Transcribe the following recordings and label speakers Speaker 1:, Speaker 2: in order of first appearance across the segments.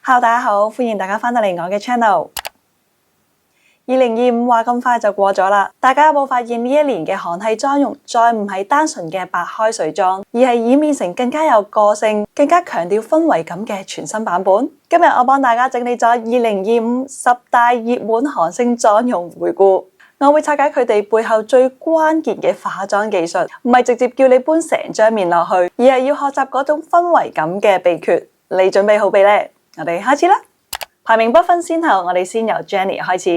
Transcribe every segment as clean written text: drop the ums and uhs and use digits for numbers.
Speaker 1: Hello，大家好，歡迎大家翻到嚟我嘅 channel。2025話咁快就過咗啦，大家有冇發現呢一年嘅韓系妝容再唔係單純嘅白開水妝，而係演變成更加有個性、更加強調氛圍感嘅全新版本？今日我幫大家整理咗2025十大熱門韓星妝容回顧，我會拆解佢哋背後最關鍵嘅化妝技術，唔係直接叫你搬成張面落去，而係要學習嗰種氛圍感嘅秘訣。你準備好未呢？我哋開始啦！排名不分先後，我哋先由 Jennie 開始。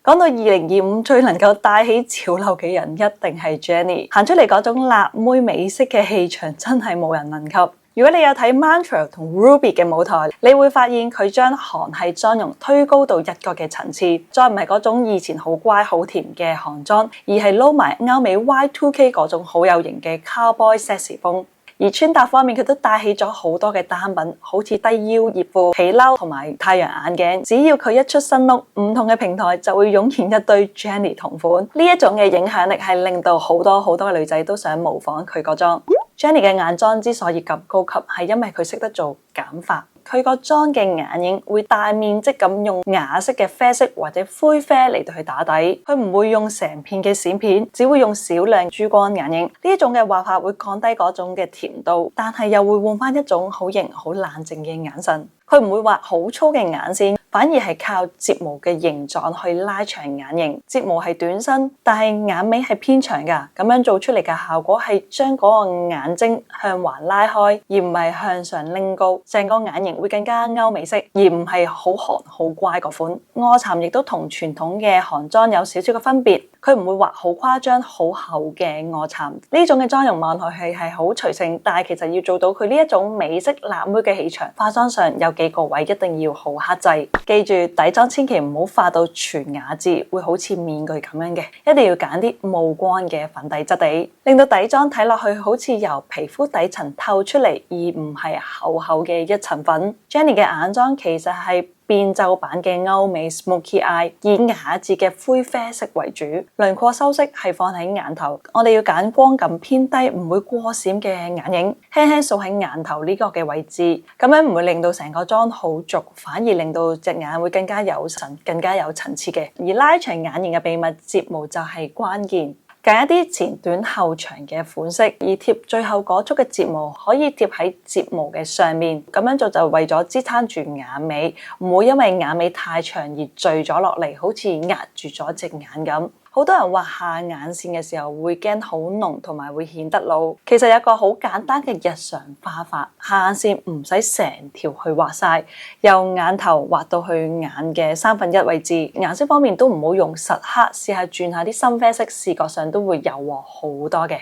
Speaker 1: 講到2025最能夠帶起潮流嘅人，一定係 Jennie。行出嚟嗰種辣妹美式嘅氣場，真係冇人能及。如果你有睇 Mantra 同 Ruby 嘅舞台，你會發現佢將韓系妝容推高到一個嘅層次，再唔係嗰種以前好乖好甜嘅韓妝，而係撈埋歐美 Y2K 嗰種好有型嘅 Cowboy sexy 風。而穿搭方面，佢都帶起咗好多嘅單品，好似低腰熱褲、皮褸同埋太陽眼鏡。只要佢一出新 look， 唔同嘅平台就會湧現一堆 Jennie 同款。呢一種嘅影響力係令到好多嘅女仔都想模仿佢個妝。Jennie 嘅眼妝之所以咁高級，係因為佢識得做減法。佢個妝嘅眼影會大面積咁用啞色嘅啡色或者灰啡嚟到去打底，佢唔會用成片嘅閃片，只會用少量珠光眼影。呢一種嘅畫法會降低嗰種嘅甜度，但係又會換翻一種好型好冷靜嘅眼神。佢唔會畫好粗嘅眼線，反而係靠睫毛嘅形狀去拉長眼型。睫毛係短身，但係眼尾係偏長㗎，咁樣做出嚟嘅效果係將嗰個眼睛向橫拉開，而唔係向上拎高，成個眼型會更加歐美式，而唔係好韓好乖嗰款。臥蠶亦都同傳統嘅韓妝有少少嘅分別，佢唔會畫好誇張好厚嘅臥蠶。呢種嘅妝容望落去係好隨性，但係其實要做到佢呢一種美式辣妹嘅氣場，化妝上有幾個位一定要好克制。記住底妝千祈唔好化到全雅致，會好似面具咁樣嘅，一定要揀啲冇光嘅粉底質地，令到底妝睇落去好似由皮膚底層透出嚟，而唔係厚厚嘅一層粉。Jennie 嘅眼妝其實係變奏版嘅歐美 smoky eye， 以雅致嘅灰啡色為主，輪廓修飾係放喺眼頭。我哋要揀光感偏低，唔會過閃嘅眼影，輕輕掃喺眼頭呢個嘅位置，咁樣唔會令到成個妝好濁，反而令到隻眼會更加有神、更加有層次嘅。而拉長眼型嘅秘密，睫毛就係關鍵。揀一啲前短後長嘅款式，而貼最後嗰束嘅睫毛可以貼喺睫毛嘅上面，咁樣做就為咗支撐住眼尾，唔會因為眼尾太長而墜咗落嚟，好似壓住咗隻眼咁。好多人畫下眼線嘅時候會驚好濃同埋會顯得老，其實有個好簡單嘅日常化法，下眼線唔使成條去畫晒，由眼頭畫到去眼嘅1/3位置。顏色方面都唔好用實黑，試下轉下啲深啡色，視覺上都會柔和好多嘅。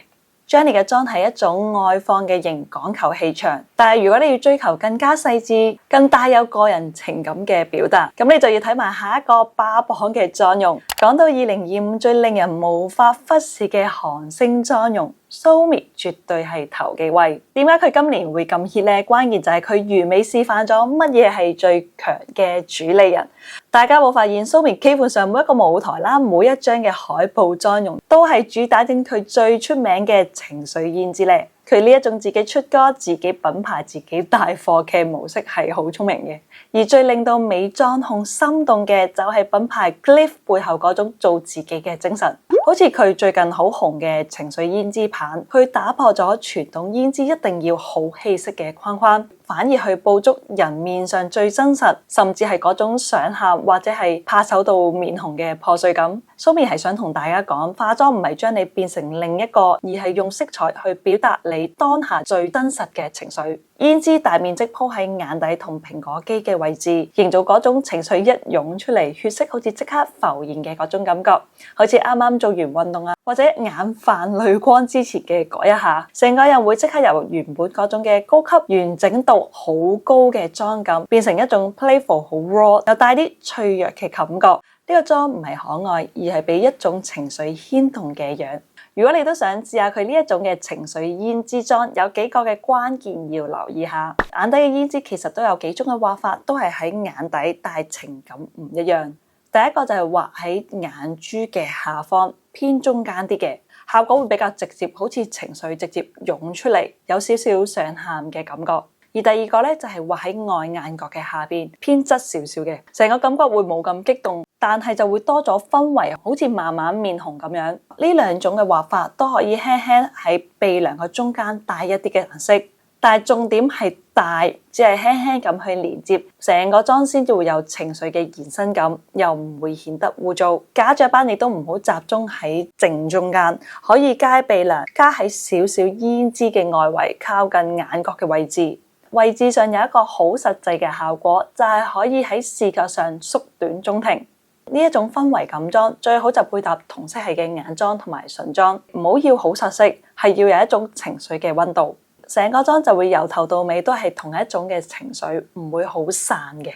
Speaker 1: Jennie 嘅妝係一種外放嘅型，講求氣場，但係如果你要追求更加細緻、更帶有個人情感嘅表達，咁你就要睇埋下一個霸榜嘅妝容。講到2025最令人無法忽視嘅韓星妝容，Somi 絕對係頭幾位。點解佢今年會咁 hit 呢？關鍵就係佢完美示範咗乜嘢係最強嘅主理人。大家冇發現 Somi 基本上每一個舞台啦，每一張嘅海報妝容都係主打緊佢最出名嘅情緒胭脂咧。佢呢一種自己出歌、自己品牌、自己帶貨嘅模式係好聰明嘅。而最令到美妝控心動嘅就係品牌 Cliff 背後嗰種做自己嘅精神。好似佢最近好紅嘅情緒胭脂棒，佢打破咗傳統胭脂一定要好氣色嘅框框，反而去捕捉人面上最真實，甚至係嗰種想喊或者係怕醜到面紅嘅破碎感。Somi 係想同大家講，化妝唔係將你變成另一個，而係用色彩去表達你當下最真實嘅情緒。胭脂大面積鋪喺眼底同蘋果肌嘅位置，營造嗰種情緒一湧出嚟，血色好似即刻浮現嘅嗰種感覺，好似啱啱做完運動啊，或者眼泛淚光之前嘅嗰一下，成個人會即刻由原本嗰種嘅高級完整度好高嘅妝感，變成一種 playful 好 raw 又帶啲脆弱嘅感覺。呢個妝唔係可愛，而係俾一種情緒牽動嘅樣。如果你都想試下佢呢一種嘅情緒胭脂妝，有幾個嘅關鍵要留意下。眼底嘅胭脂其實都有幾種嘅畫法，都係喺眼底，但係情感唔一樣。第一個就係畫喺眼珠嘅下方，偏中間啲嘅，效果會比較直接，好似情緒直接湧出嚟，有少少想喊嘅感覺。而第二個咧就係畫喺外眼角嘅下邊，偏側少少嘅，成個感覺會冇咁激動，但係就會多咗氛圍，好似慢慢面紅咁樣。呢兩種嘅畫法都可以輕輕喺鼻梁嘅中間帶一啲嘅顏色，但係重點係帶，只係輕輕咁去連接，成個妝先至會有情緒嘅延伸感，又唔會顯得污糟。假雀斑亦都唔好集中喺正中間，可以加喺鼻梁，加喺少少胭脂嘅外圍，靠近眼角嘅位置。位置上有一個好實際嘅效果，就係可以喺視覺上縮短中庭。呢一種氛圍感妝最好就配搭同色系嘅眼妝同埋唇妝，唔好要好實色，係要有一種情緒嘅溫度。成個妝就會由頭到尾都係同一種嘅情緒，唔會好散嘅。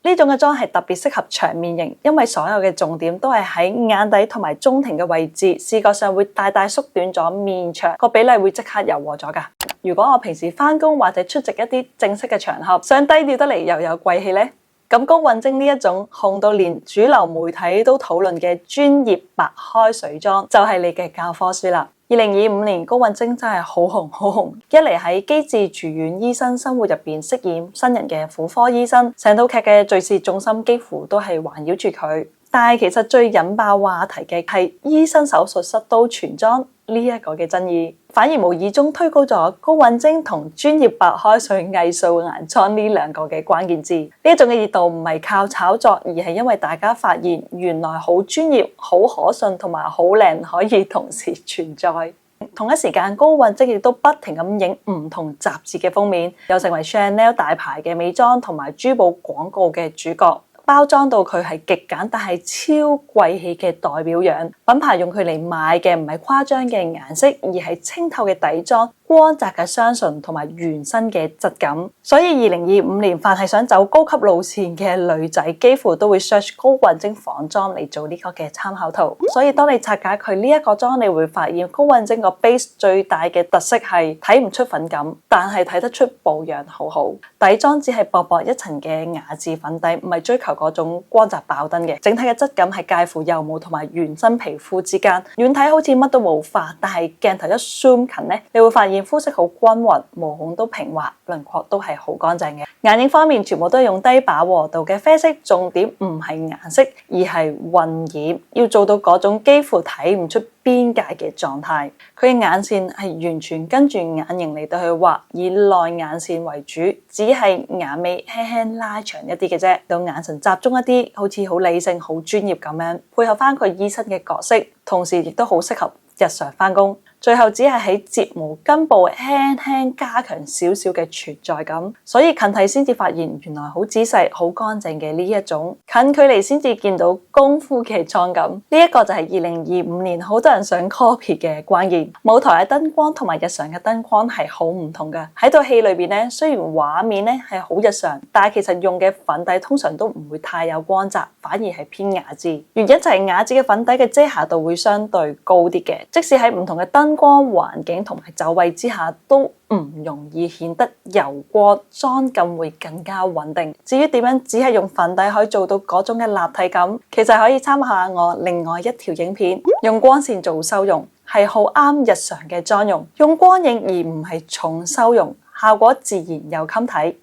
Speaker 1: 呢種嘅妝係特別適合長面型，因為所有嘅重點都係喺眼底同埋中庭嘅位置，視覺上會大大縮短咗面長，個比例會即刻柔和咗㗎。如果我平時返工或者出席一啲正式嘅場合，想低調得嚟又有貴氣呢，咁高韻晶呢一種紅到連主流媒體都討論嘅專業白開水妝，就係你嘅教科書啦。2025年高韻晶真係好紅好紅，一嚟喺機智住院醫生生活入邊飾演新人嘅婦科醫生，成套劇嘅敘事重心幾乎都係環繞住佢。但係其實最引爆話題嘅係醫生手術室都全妝呢一個嘅爭議，反而無意中推高咗高韻晶同專業白開水藝術顏妝呢兩個嘅關鍵字。呢一種嘅熱度唔係靠炒作，而係因為大家發現原來好專業、好可信同埋好靚可以同時存在。同一時間，高韻晶亦都不停咁影唔同雜誌嘅封面，又成為 Chanel 大牌嘅美妝同埋珠寶廣告嘅主角。包裝到佢係極簡但係超貴氣嘅代表樣，品牌用佢嚟賣嘅唔係誇張嘅顏色，而係清透嘅底妝、光澤嘅雙唇同埋原生嘅質感。所以2025年凡係想走高級路線嘅女仔，幾乎都會 search 高韻晶仿妝嚟做呢個嘅參考圖。所以當你拆解佢呢一個妝，你會發現高韻晶個 base 最大嘅特色係睇唔出粉感，但係睇得出保養好好。底妝只係薄薄一層嘅雅致粉底，唔係追求嗰種光澤爆燈嘅。整體嘅質感係介乎幼毛同埋原生皮膚之間，遠睇好似乜都冇化，但係鏡頭一 zoom 近咧，你會發現膚色好均勻，毛孔都平滑，輪廓都係好乾淨嘅。眼影方面全部都係用低飽和度嘅啡色，重點唔係顏色，而係暈染，要做到嗰種幾乎睇唔出邊界嘅狀態。佢嘅眼線係完全跟住眼型嚟到去畫，以內眼線為主，只係眼尾輕輕拉長一啲嘅啫，到眼神集中一啲，好似好理性、好專業咁樣，配合翻佢醫生嘅角色，同時亦都好適合日常返工。最後只係喺睫毛根部輕輕加強少少嘅存在感，所以近睇先至發現原來好仔細、好乾淨嘅呢一種，近距離先至見到功夫嘅妝感。呢一個就係2025年好多人想 copy 嘅關鍵。舞台嘅燈光同埋日常嘅燈光係好唔同嘅。喺套戲裏邊咧，雖然畫面咧係好日常，但係其實用嘅粉底通常都唔會太有光澤，反而係偏雅致。原因就係雅致嘅粉底嘅遮瑕度會相對高啲嘅，即使喺唔同嘅燈光環境同埋走位之下都唔容易顯得油光，妝感會更加穩定。至於點樣只係用粉底可以做到嗰種嘅立體感，其實可以參考下我另外一條影片，用光線做修容，係好啱日常嘅妝容，用光影而唔係重修容，效果自然又襟睇。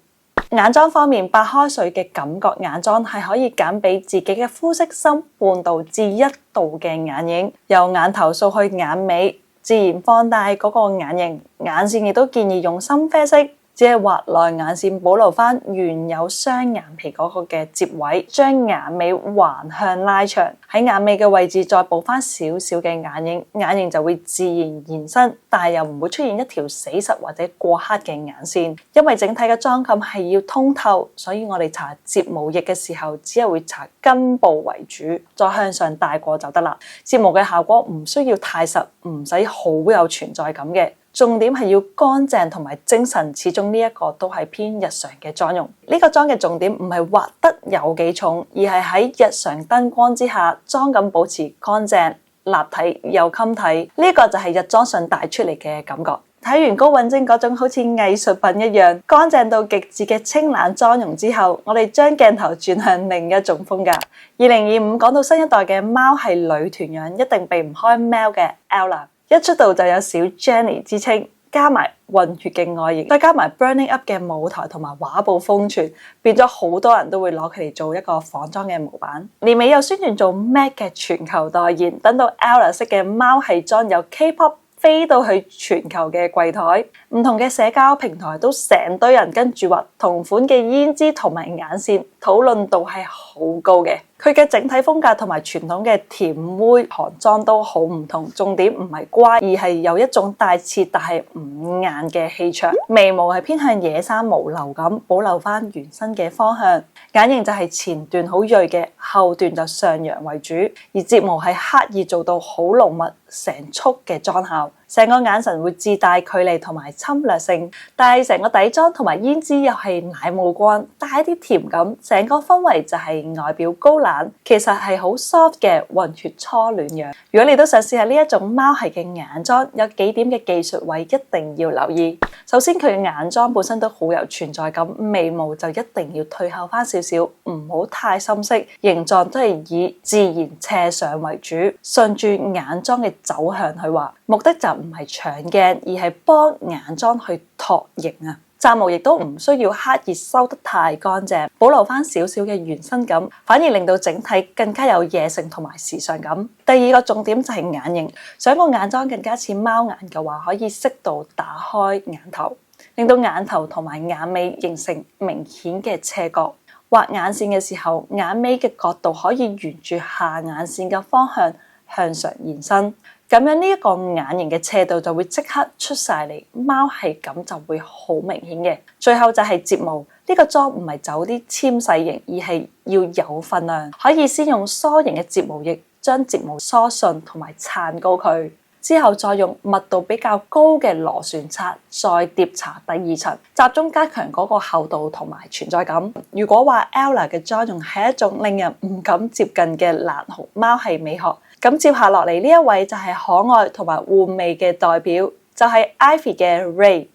Speaker 1: 眼妝方面，白開水嘅感覺眼妝係可以揀俾自己嘅膚色深半度至1度嘅眼影，由眼頭掃去眼尾，自然放大嗰個眼型。眼線亦都建議用深啡色，只係畫內眼線，保留翻原有雙眼皮嗰個嘅接位，將眼尾橫向拉長，喺眼尾嘅位置再補翻少少嘅眼影，眼型就會自然延伸，但係又唔會出現一條死實或者過黑嘅眼線。因為整體嘅妝感係要通透，所以我哋搽睫毛液嘅時候，只係會搽根部為主，再向上帶過就得啦。睫毛嘅效果唔需要太實，唔使好有存在感嘅。重點係要乾淨同埋精神，始終呢一個都係偏日常嘅妝容。呢個妝嘅重點唔係畫得有幾重，而係喺日常燈光之下，妝感保持乾淨、立體又襟睇。呢個就係日妝上帶出嚟嘅感覺。睇完高韻晶嗰種好似藝術品一樣乾淨到極致嘅清冷妝容之後，我哋將鏡頭轉向另一種風格。2025講到新一代嘅貓係女團樣，一定避唔開貓嘅 Ella。一出道就有小 Jenny 之稱，加埋混血嘅外形，再加埋 Burning Up 嘅舞台同埋畫布瘋傳，變咗好多人都會攞佢嚟做一個仿妝嘅模板。年尾又宣傳做 MAC 嘅全球代言，等到 Ella 式嘅貓系裝有 K-pop 飛到去全球嘅櫃台，唔同嘅社交平台都成堆人跟住畫同款嘅胭脂同埋眼線，討論度係好高嘅。佢嘅整體風格同埋傳統嘅甜妹韓妝都好唔同，重點唔係乖，而係有一種帶刺但係唔硬嘅氣場。眉毛係偏向野生無留咁，保留翻原身嘅方向。眼型就係前段好銳嘅，後段就上揚為主，而睫毛係刻意做到好濃密，成束嘅妝效。成個眼神會自帶距離同埋侵略性，但係成個底妝同埋胭脂又係奶霧光，帶一啲甜感，成個氛圍就係外表高冷，其實係好 soft 嘅混血初戀樣。如果你都想試下呢一種貓系嘅眼妝，有幾點嘅技術位一定要留意。首先佢嘅眼妝本身都好有存在感，眉毛就一定要退後翻少少，唔好太深色，形狀都係以自然斜上為主，順住眼妝嘅走向去畫，目的就唔係搶鏡，而係幫眼妝去托形啊。睫毛亦都唔需要刻意收得太乾淨，保留翻少少嘅原生感，反而令到整體更加有野性同埋時尚感。第二個重點就係眼型，想個眼妝更加似貓眼嘅話，可以適度打開眼頭，令到眼頭同埋眼尾形成明顯嘅斜角。畫眼線嘅時候，眼尾嘅角度可以沿住下眼線嘅方向向上延伸，咁樣呢一個眼型嘅斜度就會即刻出晒嚟，貓系感就會好明顯嘅。最後就係睫毛，呢個妝唔係走啲纖細型，而係要有分量，可以先用梳型嘅睫毛液將睫毛梳順同埋撐高佢，之後再用密度比較高嘅螺旋刷再疊搽第二層，集中加強嗰個厚度同埋存在感。如果話 Ella 嘅妝容係一種令人唔敢接近嘅藍紅貓系美學，咁接下落嚟呢一位就係可愛同埋玩味嘅代表，就係 Ivy 嘅 Ray。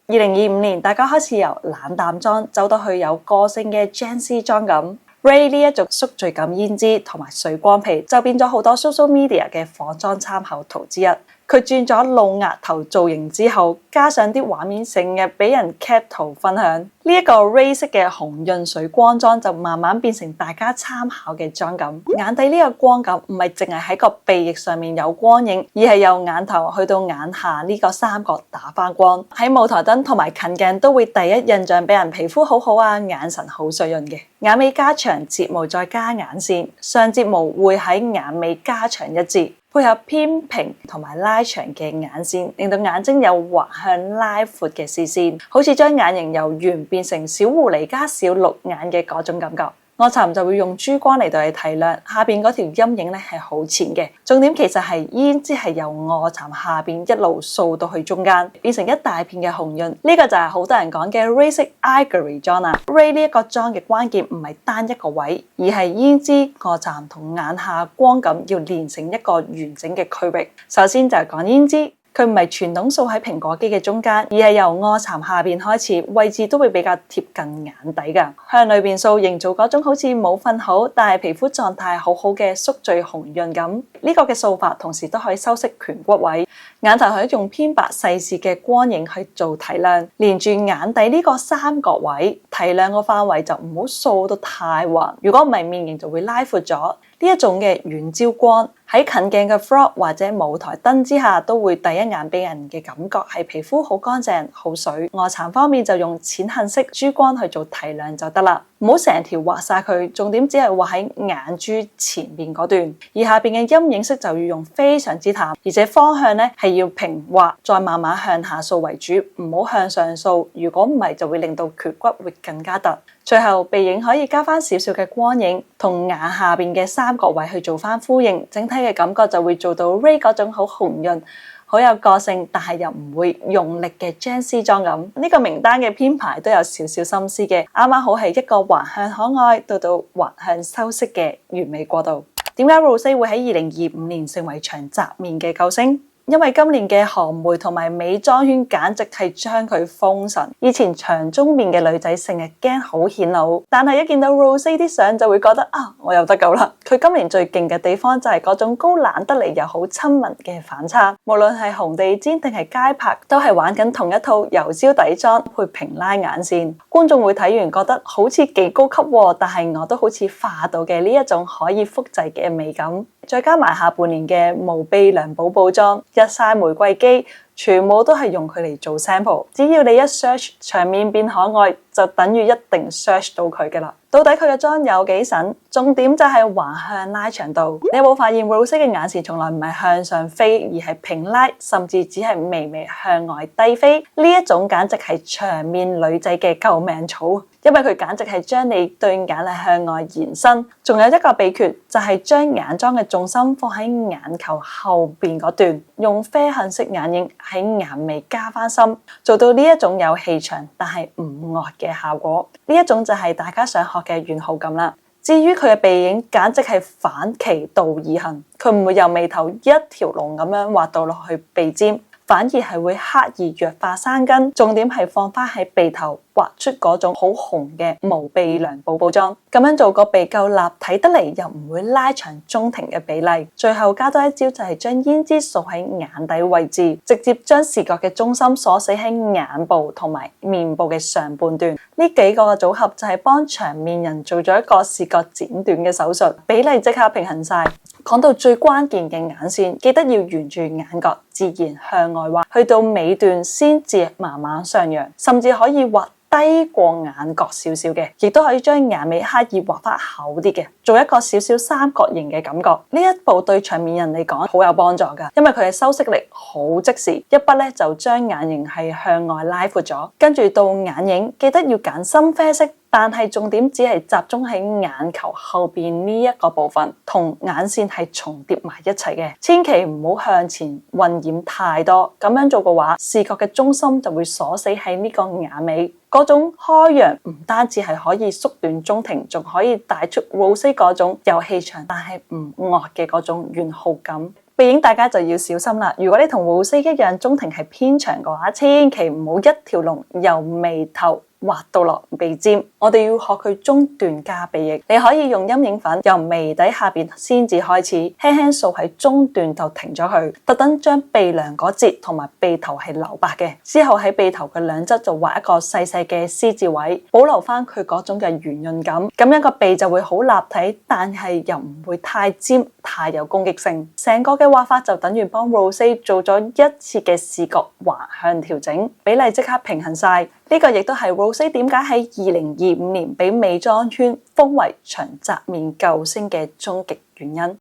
Speaker 1: 2025年，大家開始由冷淡妝走到去有個性嘅 Gen Z 妝感。Ray 呢一種宿醉感胭脂同埋水光皮，就變咗好多 social media 嘅仿妝參考圖之一。佢轉咗露額頭造型之後，加上啲畫面成日俾人 cap 圖分享，呢一個 Ray 式嘅紅潤水光妝就慢慢變成大家參考嘅妝感。眼底呢個光感唔係淨係喺個鼻翼上面有光影，而係由眼頭去到眼下呢個三角打翻光。喺舞台燈同埋近鏡都會第一印象俾人皮膚好好啊，眼神好水潤嘅。眼尾加長睫毛再加眼線，上睫毛會喺眼尾加長一截，配合偏平同埋拉長嘅眼線，令到眼睛有橫向拉闊嘅視線，好似將眼型由圓變成小狐狸加小鹿眼嘅嗰種感覺。臥蠶就會用珠光嚟到去提亮，下邊嗰條陰影咧係好淺嘅。重點其實係胭脂係由臥蠶下邊一路掃到去中間，變成一大片嘅紅潤。呢個就係好多人講嘅 Ray 式 Ivory 妝啦。Ray 呢一個妝嘅關鍵唔係單一個位，而係胭脂、臥蠶同眼下光感要連成一個完整嘅區域。首先就係講胭脂。佢唔係傳統掃喺蘋果肌嘅中間，而係由臥蠶下邊開始，位置都會比較貼近眼底㗎。向裏邊掃，營造嗰種好似冇瞓好，但係皮膚狀態好好嘅宿醉紅潤感。呢個嘅掃法同時都可以修飾顴骨位。眼頭係用偏白細緻嘅光影去做提亮，連住眼底呢個三角位，提亮個範圍就唔好掃到太橫。如果唔係，面型就會拉闊咗。呢一種嘅遠焦光喺近鏡嘅 vlog 或者舞台燈之下，都會第一眼俾人嘅感覺係皮膚好乾淨、好水。臥蠶方面就用淺杏色珠光去做提亮就得啦，唔好成條畫晒佢，重點只係畫喺眼珠前面嗰段，而下邊嘅陰影色就要用非常之淡，而且方向咧係要平畫，再慢慢向下掃為主，唔好向上掃。如果唔係，就會令到顴骨會更加突。最後鼻影可以加翻少少嘅光影，同眼下邊嘅三角位去做翻呼應，整體嘅感覺就會做到 Ray 嗰種好紅潤、好有個性，但係又唔會用力嘅 Gen Z 妝感。呢個名單嘅編排都有少少心思嘅，啱啱好係一個橫向可愛到橫向修飾嘅完美過渡。點解 Rosé 會喺2025年成為長澤面嘅救星？因為今年嘅韓媒同埋美妝圈簡直係將佢封神。以前長中面嘅女仔成日驚好顯老，但係一見到 Rosé 啲相就會覺得啊，我有得救啦！佢今年最勁嘅地方就係嗰種高冷得嚟又好親民嘅反差，無論係紅地毯定係街拍，都係玩緊同一套油焦底妝配平拉眼線。觀眾會睇完覺得好似幾高級喎，但係我都好似化到嘅呢一種可以複製嘅美感。再加埋下半年嘅無鼻梁寶寶妝、日曬玫瑰肌，全部都係用佢嚟做 sample。只要你一 search 場面變可愛，就等於一定 search 到佢嘅啦。到底佢嘅妝有幾神？重點就係橫向拉長度。你有冇發現 Rosé 嘅眼線從來唔係向上飛，而係平拉，甚至只係微微向外低飛？呢一種簡直係長面女仔嘅救命草。因為佢簡直係將你對眼係向外延伸，仲有一個秘訣就係將眼妝嘅重心放喺眼球後邊嗰段，用啡杏色眼影喺眼眉加翻深，做到呢一種有氣場但係唔惡嘅效果。呢一種就係大家想學嘅遠浩感啦。至於佢嘅鼻影，簡直係反其道而行，佢唔會由眉頭一條龍咁樣畫到落去鼻尖，反而係會刻意弱化山根，重點係放翻喺鼻頭畫出嗰種好紅嘅無鼻梁寶寶妝，咁樣做個鼻夠立體得嚟，又唔會拉長中庭嘅比例。最後加多一招就係將胭脂掃喺眼底位置，直接將視覺嘅中心鎖死喺眼部同埋面部嘅上半段。呢幾個嘅組合就係幫長面人做咗一個視覺剪短嘅手術，比例即刻平衡晒。講到最關鍵嘅眼線，記得要沿住眼角自然向外畫，去到尾段先至慢慢上揚，甚至可以畫低過眼角少少嘅，亦都可以將眼尾刻意畫翻厚啲嘅，做一個少少三角形嘅感覺。呢一步對長面人嚟講好有幫助噶，因為佢嘅修飾力好即時，一筆咧就將眼型係向外拉闊咗。跟住到眼影，記得要揀深啡色，但係重點只係集中喺眼球後邊呢一個部分，同眼線係重疊埋一齊嘅，千祈唔好向前混染太多。咁樣做嘅話，視覺嘅中心就會鎖死喺呢個眼尾。嗰種開揚唔單止係可以縮短中庭，仲可以帶出 Rosé 嗰種有氣場但係唔惡嘅嗰種圓浩感。鼻影大家就要小心啦，如果你同 Rosé 一樣中庭係偏長嘅話，千祈唔好一條龍由眉頭畫到落鼻尖，我哋要學佢中段加鼻翼。你可以用陰影粉由眉底下邊先至開始，輕輕掃喺中段就停咗佢，特登將鼻梁嗰節同埋鼻頭係留白嘅，之後喺鼻頭嘅兩側就畫一個細細嘅 C 字位，保留翻佢嗰種嘅圓潤感，咁樣個鼻就會好立體，但係又唔會太尖太有攻擊性。成個嘅畫法就等於幫 Rosé 做咗一次嘅視覺橫向調整，比例即刻平衡晒。呢個亦都係 Rosé 點解喺2025年俾美妝圈封為長澤面救星嘅終極原因。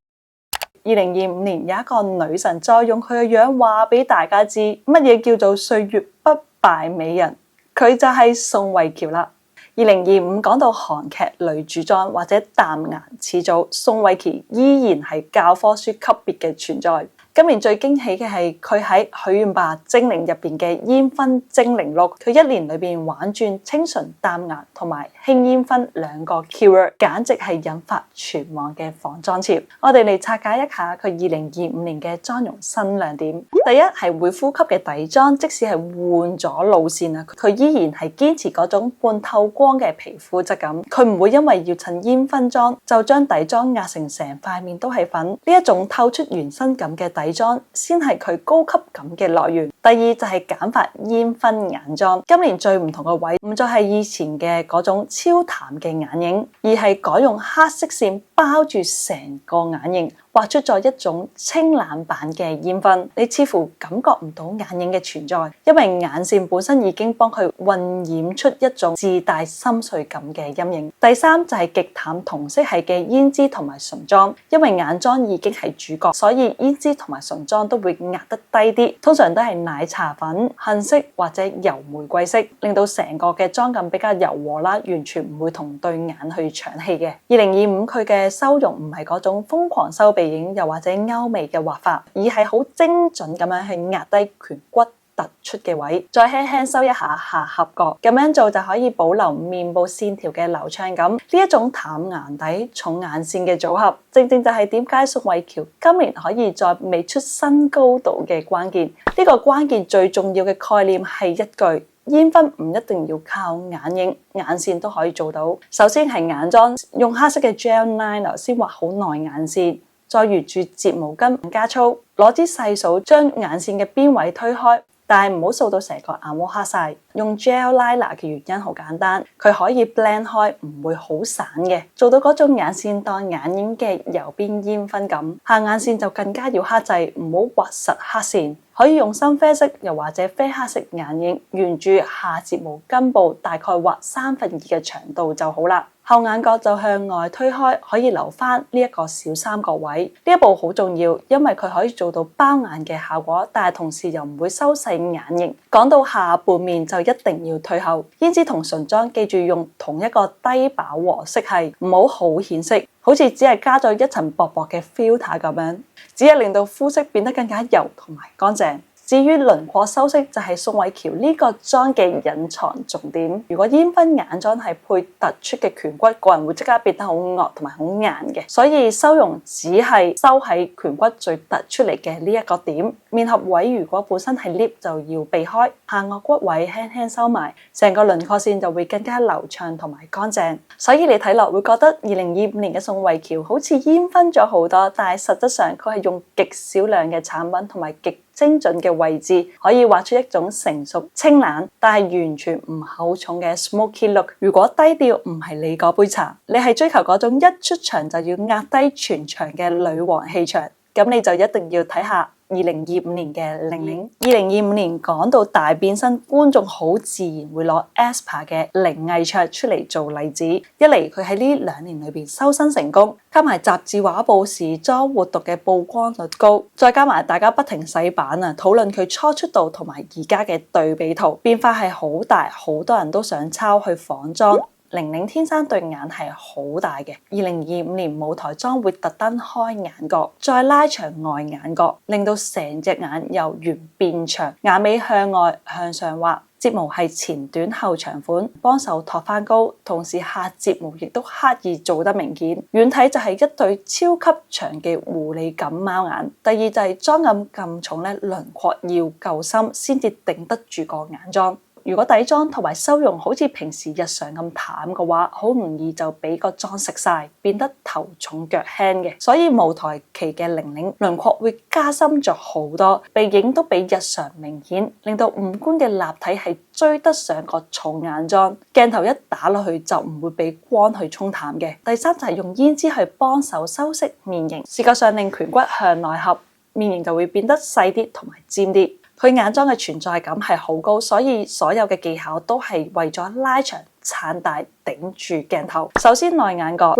Speaker 1: 2025年有一個女神再用佢嘅樣話俾大家知乜嘢叫做歲月不敗美人，佢就係宋慧喬啦。2025講到韓劇女主妝或者淡顏始祖，宋慧喬依然係教科書級別嘅存在。今年最驚喜嘅係佢喺《許願吧精靈》入邊嘅煙熏精靈 look， 佢一年裏邊玩轉清純淡顏同埋輕煙熏兩個 keyword， 簡直係引發全網嘅仿妝潮。我哋嚟拆解一下佢2025年嘅妝容新亮點。第一係會呼吸嘅底妝，即使係換咗路線啊，佢依然係堅持嗰種半透光嘅皮膚質感。佢唔會因為要襯煙熏妝就將底妝壓成成塊面都係粉，呢一種透出原生感嘅底妝先係佢高級感嘅來源。第二就係簡化煙熏眼妝，今年最唔同嘅位唔再係以前嘅嗰種超淡嘅眼影，而係改用黑色線包住成個眼影，畫出咗一種清冷版嘅煙熏。你似乎感覺唔到眼影嘅存在，因為眼線本身已經幫佢混染出一種自帶深邃感嘅陰影。第三就係極淡同色系嘅胭脂同埋唇妝，因為眼妝已經係主角，所以胭脂同埋唇妝都會壓得低啲，通常都係奶茶粉、杏色或者油玫瑰色，令到成個嘅妝感比較柔和啦，完全唔會同對眼去搶戲嘅。2025佢嘅修容唔係嗰種瘋狂修鼻影又或者歐美嘅畫法，而係好精準咁樣去壓低顴骨突出嘅位，再輕輕收一下下頜角，咁樣做就可以保留面部線條嘅流暢感。呢一種淡顏底重眼線嘅組合，正正就係點解宋慧喬今年可以再未出新高度嘅關鍵。呢個關鍵最重要嘅概念係一句：煙燻唔一定要靠眼影，眼線都可以做到。首先係眼妝，用黑色嘅 gel liner 先畫好內眼線，再沿住睫毛根加粗，攞支細掃將眼線嘅邊位推開，但係唔好掃到成個眼窩黑晒。用 gel liner 嘅原因好簡單，佢可以 blend 開，唔會好散嘅，做到嗰種眼線當眼影嘅油邊煙燻感。下眼線就更加要克制，唔好畫實黑線。可以用深啡色又或者啡黑色眼影，沿住下睫毛根部大概畫2/3嘅長度就好啦。後眼角就向外推開，可以留翻呢一個小三角位。呢一步好重要，因為佢可以做到包眼嘅效果，但係同時又唔會收細眼型。講到下半面就一定要退後。胭脂同唇妝記住用同一個低飽和色系，唔好好顯色，好似只係加咗一層薄薄嘅 filter 咁樣，只係令到膚色變得更加油同埋乾淨。至於輪廓修飾就係宋慧喬呢個妝嘅隱藏重點。如果煙燻眼妝係配突出嘅顴骨，個人會即刻變得好惡同埋好硬嘅，所以修容只係修喺顴骨最突出嚟嘅呢一個點。面頰位如果本身係 lift 就要避開，下顎骨位輕輕收埋，成個輪廓線就會更加流暢同埋乾淨。所以你睇落會覺得2025年嘅宋慧喬好似煙燻咗好多，但係實質上佢係用極少量嘅產品同埋極精準嘅位置，可以畫出一種成熟清冷但係完全唔厚重嘅 smoky look。如果低調唔係你嗰杯茶，你係追求嗰種一出場就要壓低全場嘅女王氣場，咁你就一定要睇下2025年嘅玲玲。2025年講到大變身，觀眾好自然會攞 aespa 嘅凌藝卓出嚟做例子。一嚟佢喺呢2年裏邊修身成功，加埋雜誌畫報時裝活動嘅曝光率高，再加埋大家不停洗版啊，討論佢初出道同埋而家嘅對比圖，變化係好大，好多人都想抄去仿妝。玲玲天生對眼係好大嘅，2025年舞台妝會特登開眼角，再拉長外眼角，令到成隻眼由圓變長，眼尾向外向上畫。睫毛係前短後長款，幫手托翻高，同時下睫毛亦都刻意做得明顯。遠睇就係一對超級長嘅狐狸感貓眼。第二就係妝感咁重咧，輪廓要夠深先至頂得住個眼妝。如果底妝同埋修容好似平時日常咁淡嘅話，好容易就俾個妝食晒，變得頭重腳輕嘅。所以舞台期嘅玲玲輪廓會加深咗好多，鼻影都比日常明顯，令到五官嘅立體係追得上個重眼妝。鏡頭一打落去就唔會俾光去沖淡嘅。第三就係用胭脂去幫手修飾面型，視覺上令顴骨向內合，面型就會變得細啲同埋尖啲。佢眼妝嘅存在感係好高，所以所有嘅技巧都係為咗拉長撐大頂住鏡頭。首先內眼角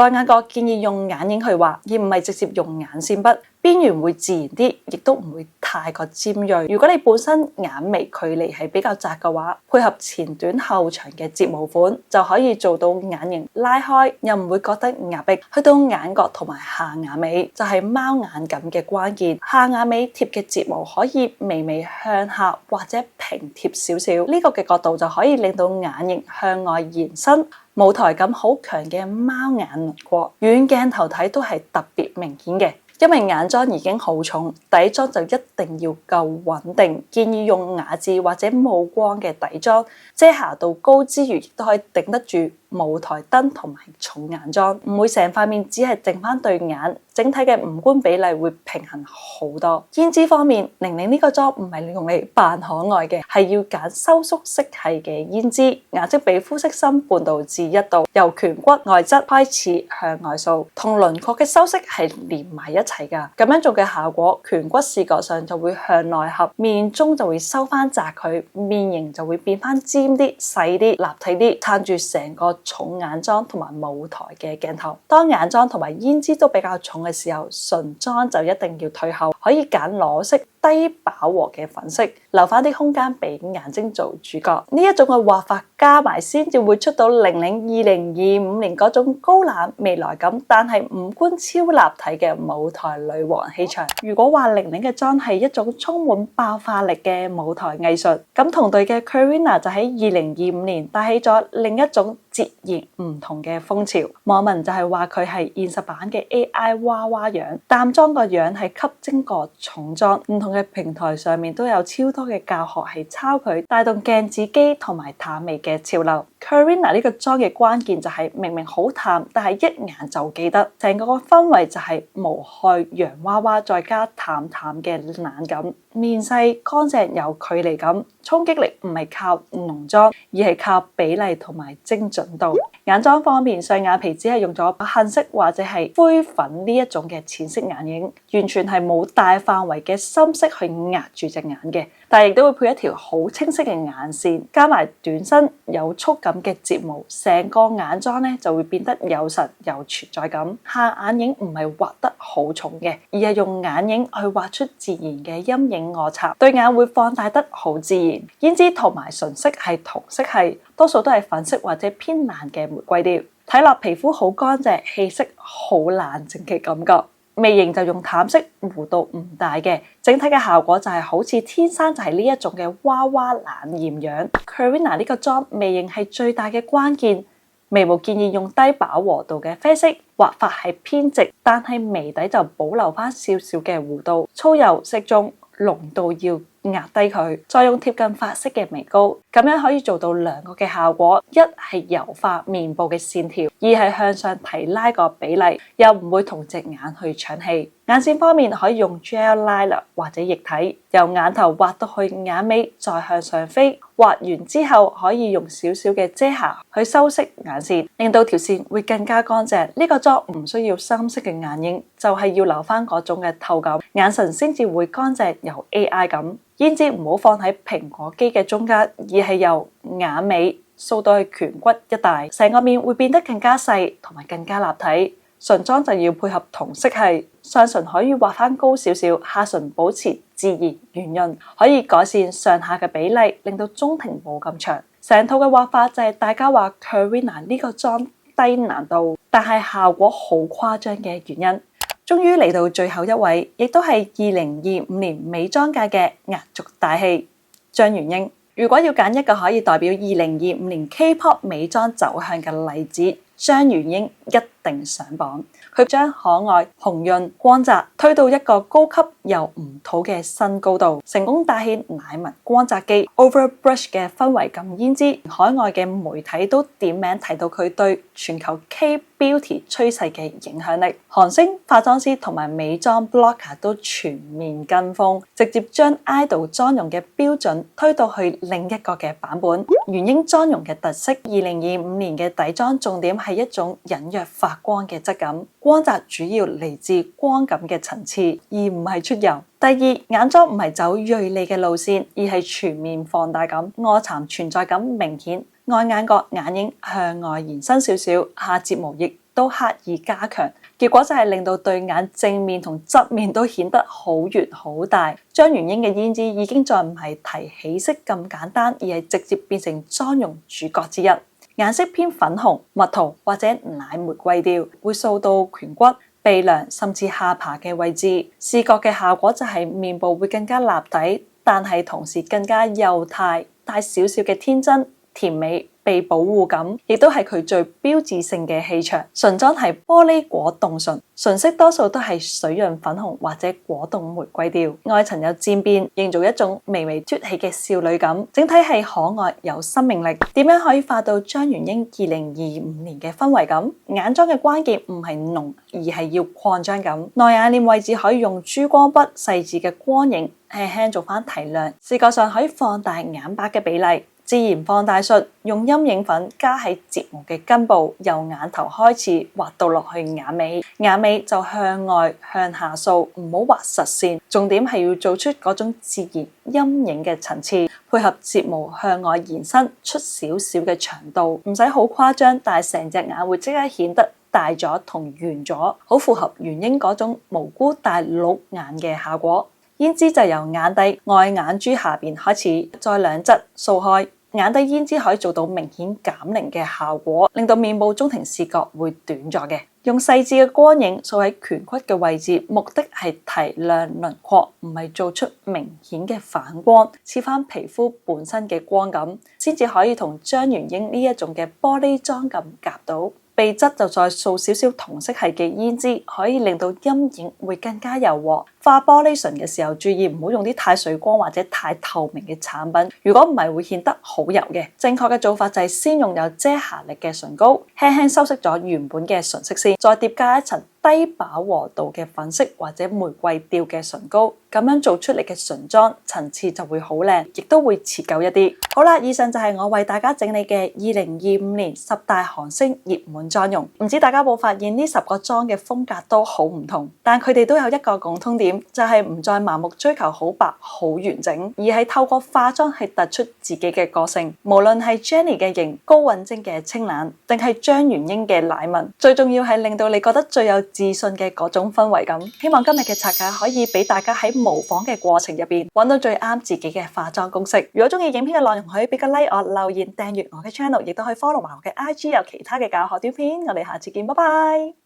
Speaker 1: 建議用眼影去畫，而唔係直接用眼線筆，邊緣會自然啲，亦都唔會太過尖銳。如果你本身眼眉距離係比較窄嘅話，配合前短後長嘅睫毛款，就可以做到眼型拉開，又唔會覺得壓迫。去到眼角同埋下眼尾就係貓眼感嘅關鍵。下眼尾貼嘅睫毛可以微微向下或者平貼少少，呢個嘅角度就可以令到眼型向外延伸，舞台感好強嘅貓眼輪廓，遠鏡頭睇都係特別明顯嘅。因為眼妝已經好重，底妝就一定要夠穩定，建議用雅致或者冇光嘅底妝，遮瑕度高之餘，亦都可以頂得住舞台燈同埋重眼妝，唔會成塊面只係剩翻對眼，整體嘅五官比例會平衡好多。胭脂方面，玲玲呢個妝唔係用嚟扮可愛嘅，係要揀收縮色系嘅胭脂，顏色比膚色深半度至1度，由顴骨外側開始向外掃，同輪廓嘅修飾係連埋一齊噶。咁樣做嘅效果，顴骨視覺上就會向內合，面中就會收翻窄佢，面型就會變翻尖啲、細啲、立體啲，撐住成個重眼妝同埋舞台嘅鏡頭。當眼妝同埋胭脂都比較重嘅時候，唇妝就一定要退後，可以揀裸色低飽和嘅粉色，留翻啲空間俾眼睛做主角。呢一種嘅畫法加埋先至會出到2025年嗰種高冷未來感，但係五官超立體嘅舞台女王氣場。如果話玲玲嘅妝係一種充滿爆發力嘅舞台藝術，咁同隊嘅 Karina 就喺2025年帶起咗另一種截然唔同嘅風潮。網民就係話佢係現實版嘅 AI 娃娃樣，淡妝個樣係吸睛過重妝，唔同嘅平台上面都有超多嘅教學係抄佢，帶動鏡子肌同埋淡眉嘅潮流。Karina 呢個妝嘅關鍵就係明明好淡，但係一眼就記得，成個氛圍就係無害洋娃娃再加淡淡嘅冷感，面細乾淨有距離感，衝擊力唔係靠濃妝，而係靠比例同埋精準度。眼妝方面，上眼皮只係用咗杏色或者係灰粉呢一種嘅淺色眼影，完全係冇大範圍嘅深色去壓住隻眼嘅，但係亦都會配一條好清晰嘅眼線，加埋短身有觸感嘅睫毛，成個眼妝咧就會變得有神有存在感。下眼影唔係畫得好重嘅，而係用眼影去畫出自然嘅陰影臥蠶，對眼會放大得好自然。胭脂同埋唇色係同色系，多數都係粉色或者偏藍嘅玫瑰調，睇落皮膚好乾淨，氣色好冷靜嘅感覺。眉形就用淡色，弧度唔大嘅，整體嘅效果就係好似天生就係呢一種嘅娃娃冷艷樣。Karina 呢個妝眉形係最大嘅關鍵，眉毛建議用低飽和度嘅啡色，畫法係偏直，但係眉底就保留翻少少嘅弧度，粗幼適中，濃度要壓低佢，再用貼近髮色嘅眉膏，咁樣可以做到兩個嘅效果：一係柔化面部嘅線條，二係向上提拉個比例，又唔會同隻眼去搶氣。眼線方面可以用 gel liner 或者液體，由眼頭畫到去眼尾，再向上飛。畫完之後可以用少少嘅遮瑕去修飾眼線，令到條線會更加乾淨。呢個妝唔需要深色嘅眼影，就係要留翻嗰種嘅透感，眼神先至會乾淨有 AI 感。胭脂唔好放喺蘋果肌嘅中間，而係由眼尾掃到去顴骨一帶，成個面會變得更加細同埋更加立體。唇妝就要配合同色系，上唇可以畫翻高少少，下唇保持自然圓潤，可以改善上下嘅比例，令到中庭冇咁長。成套嘅畫法就係大家話 Karina 呢個妝低難度，但係效果好誇張嘅原因。終於嚟到最後一位，亦都係2025年美妝界嘅壓軸大戲張元英。如果要揀一個可以代表2025年 K-pop 美妝走向嘅例子，張元英一定上榜。佢將可愛、紅潤、光澤推到一個高級又唔土嘅新高度，成功帶起奶紋光澤肌 Overbrush 嘅氛圍感胭脂。海外嘅媒體都點名提到佢對全球 K-beauty 趨勢嘅影響力，韓星、化妝師同埋美妝 blogger 都全面跟風，直接將 idol 妝容嘅標準推到去另一個嘅版本。元英妝容嘅特色，2025年嘅底妝重點係一種隱約發光嘅質感，光澤主要嚟自光感嘅層次，而唔係出油。第二，眼妝唔係走銳利嘅路線，而係全面放大感，臥蠶存在感明顯，外眼角眼影向外延伸少少，下睫毛亦都刻意加強，結果就係令到對眼正面同側面都顯得好圓好大。張元英嘅胭脂已經再唔係提起色咁簡單，而係直接變成妝容主角之一。顏色偏粉紅、蜜桃或者奶玫瑰調，會掃到顴骨、鼻梁甚至下巴嘅位置，視覺嘅效果就係面部會更加立體，但係同時更加幼態，帶少少嘅天真甜美。被保護感，亦都係佢最標誌性嘅氣場。唇妝係玻璃果凍唇，唇色多數都係水潤粉紅或者果凍玫瑰調，外層有漸變，營造一種微微凸起嘅少女感，整體係可愛有生命力。點樣可以化到張元英2025年嘅氛圍感？眼妝嘅關鍵唔係濃，而係要擴張感。內眼簾位置可以用珠光筆細緻嘅光影，輕輕做翻提亮，視覺上可以放大眼白嘅比例。自然放大術，用陰影粉加喺睫毛嘅根部，由眼頭開始畫到落去眼尾，眼尾就向外向下掃，唔好畫實線。重點係要做出嗰種自然陰影嘅層次，配合睫毛向外延伸出少少嘅長度，唔使好誇張，但係成隻眼會即刻顯得大咗同圓咗，好符合元英嗰種無辜大鹿眼嘅效果。胭脂就由眼底外眼珠下邊開始，再兩側掃開。眼底胭脂可以做到明顯減齡嘅效果，令到面部中庭視覺會短咗嘅。用細緻嘅光影掃喺顴骨嘅位置，目的係提亮輪廓，唔係做出明顯嘅反光，似翻皮膚本身嘅光感，先至可以同張元英呢一種嘅玻璃妝感夾到。鼻側就再掃少少同色系嘅胭脂，可以令到陰影會更加柔和。畫玻璃唇嘅時候，注意唔好用啲太水光或者太透明嘅產品，如果唔係會顯得好油嘅。正確嘅做法就係先用有遮瑕力嘅唇膏，輕輕修飾咗原本嘅唇色先，再疊加一層低飽和度嘅粉色或者玫瑰調嘅唇膏，咁樣做出嚟嘅唇妝層次就會好靚，亦都會持久一啲。好啦，以上就係我為大家整理嘅2025年10大韓星熱門妝容。唔知大家有冇發現呢10個妝嘅風格都好唔同，但佢哋都有一個共通點，就係唔再盲目追求好白好完整，而係透過化妝去突出自己嘅個性。無論係 Jennie 嘅型、高允貞嘅清冷，定係張元英嘅奶紋，最重要係令到你覺得最有自信嘅嗰種氛圍感。希望今日嘅拆解可以俾大家喺模仿嘅過程入邊揾到最啱自己嘅化妝公式。如果中意影片嘅內容，可以俾個 like 我，留言訂閱我嘅 channel， 亦都可以 follow 埋我嘅 IG， 有其他嘅教學短片。我哋下次見，拜拜。